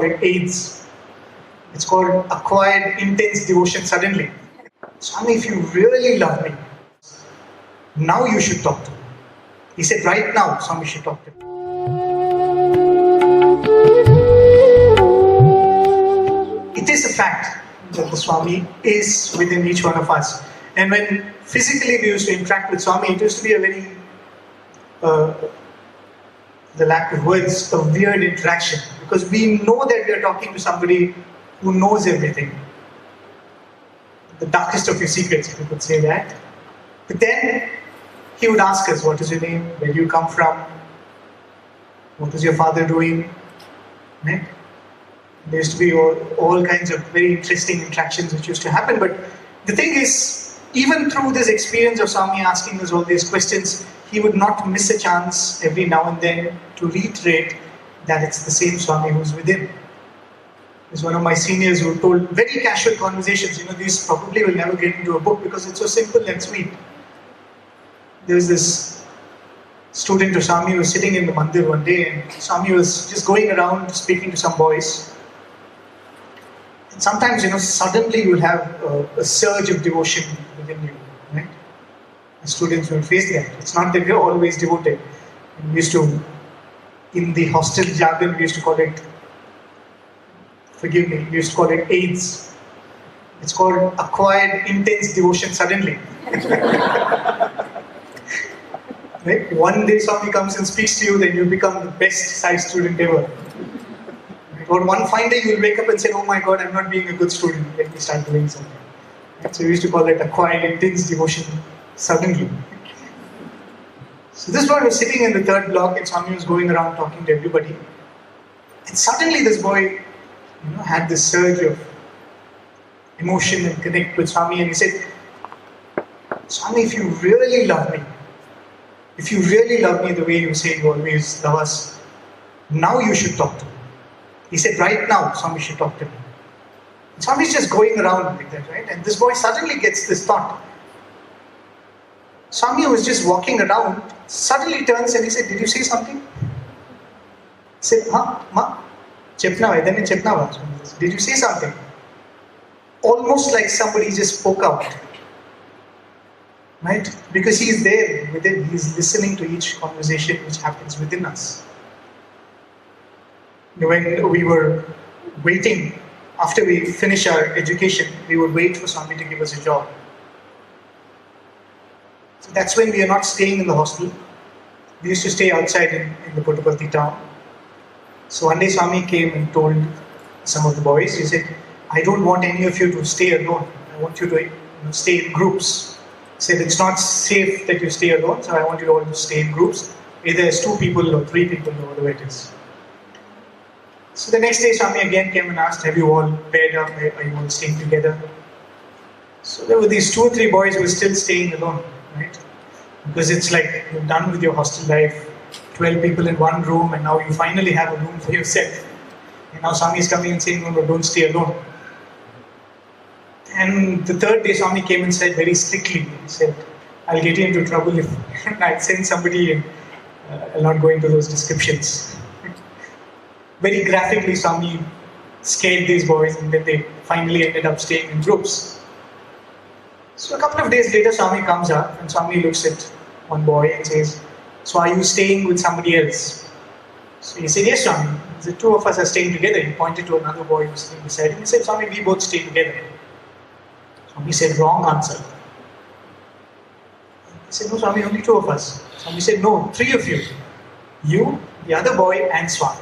AIDS. It's called acquired intense devotion suddenly. Swami, if you really love me, now you should talk to me. He said, right now, Swami should talk to me. It is a fact that the Swami is within each one of us. And when physically we used to interact with Swami, it used to be a very, the lack of words, a weird interaction. Because we know that we are talking to somebody who knows everything. The darkest of your secrets, if you could say that. But then he would ask us, what is your name? Where do you come from? What is your father doing? Right? There used to be all kinds of very interesting interactions which used to happen. But the thing is, even through this experience of Swami asking us all these questions, he would not miss a chance every now and then to reiterate that it's the same Swami who's within. There's one of my seniors who told very casual conversations, these probably will never get into a book because it's so simple and sweet. There's this student of Swami who was sitting in the mandir one day, and Swami was just going around speaking to some boys. And sometimes, suddenly you'll have a surge of devotion within you, right? The students will face that. It's not that we're always devoted. And we used to, in the hostel jargon, we used to call it, forgive me, we used to call it AIDS. It's called acquired intense devotion suddenly. Right? One day Swami comes and speaks to you, then you become the best Sai student ever. Or one fine day you will wake up and say, oh my God, I'm not being a good student, let me start doing something. Right? So we used to call it acquired intense devotion suddenly. So this boy was sitting in the third block and Swami was going around talking to everybody. And suddenly this boy had this surge of emotion and connect with Swami, and he said, Swami, if you really love me, the way you say you always love us, now you should talk to me. He said, right now, Swami should talk to me. And Swami's just going around like that, right? And this boy suddenly gets this thought. Swami was just walking around, suddenly turns and he said, did you say something? He said, ma? Did you say something? Almost like somebody just spoke out. Right? Because he is there within, he is listening to each conversation which happens within us. When we were waiting, after we finish our education, we would wait for Swami to give us a job. So that's when we are not staying in the hostel. We used to stay outside in the Puttaparthi town. So one day Swami came and told some of the boys, he said, I don't want any of you to stay alone. I want you to stay in groups. He said, it's not safe that you stay alone, so I want you all to stay in groups, either as 2 people or 3 people or whatever it is. So the next day Swami again came and asked, have you all paired up, are you all staying together? So there were these 2 or 3 boys who were still staying alone, right? Because it's like you're done with your hostel life, 12 people in one room, and now you finally have a room for yourself. And now Swami is coming and saying, no, don't stay alone. And the third day Swami came and said very strictly, he said, I'll get you into trouble if I send somebody in. I'll not go into those descriptions. Very graphically Swami scared these boys, and then they finally ended up staying in groups. So a couple of days later Swami comes up and Swami looks at one boy and says, so are you staying with somebody else? So he said, yes Swami. The 2 of us are staying together. He pointed to another boy who was staying beside him. He said, Swami, we both stay together. Swami said, wrong answer. He said, no Swami, only 2 of us. Swami said, no, 3 of you. You, the other boy and Swami.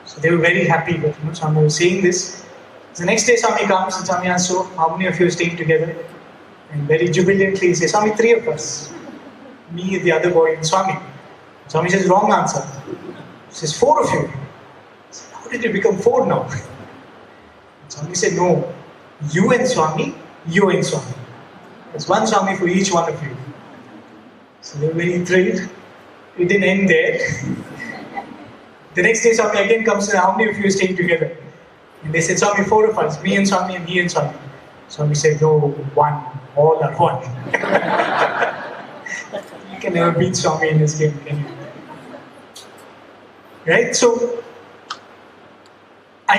So they were very happy that Swami was saying this. The next day Swami comes and Swami asks, so how many of you are staying together? And very jubilantly he says, Swami, 3 of us. Me, the other boy and Swami. Swami says, wrong answer. He says, 4 of you. Said, how did it become 4 now? Swami said, no, you and Swami, you and Swami. There's one Swami for each one of you. So they were very thrilled. It didn't end there. The next day Swami again comes and how many of you are staying together? And they said, Swami, 4 of us, me and Swami and he and Swami. Swami said, no, 1, all are 1. You can never beat Swami in this game, can you? Right? So, I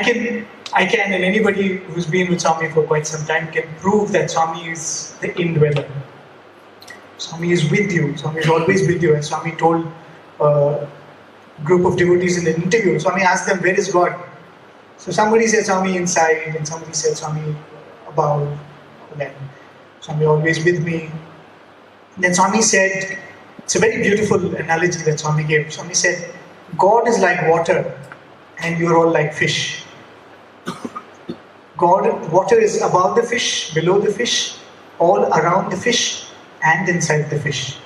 can, and anybody who's been with Swami for quite some time can prove that Swami is the indweller. Swami is with you. Swami is always with you. As Swami told a group of devotees in an interview, Swami asked them, where is God? So somebody said Swami inside, and somebody said Swami above. Then Swami always with me. Then Swami said, it's a very beautiful analogy that Swami gave. Swami said, God is like water and you're all like fish. Water is above the fish, below the fish, all around the fish and inside the fish.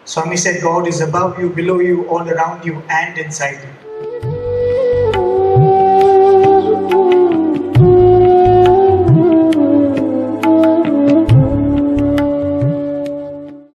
Swami said God is above you, below you, all around you and inside you.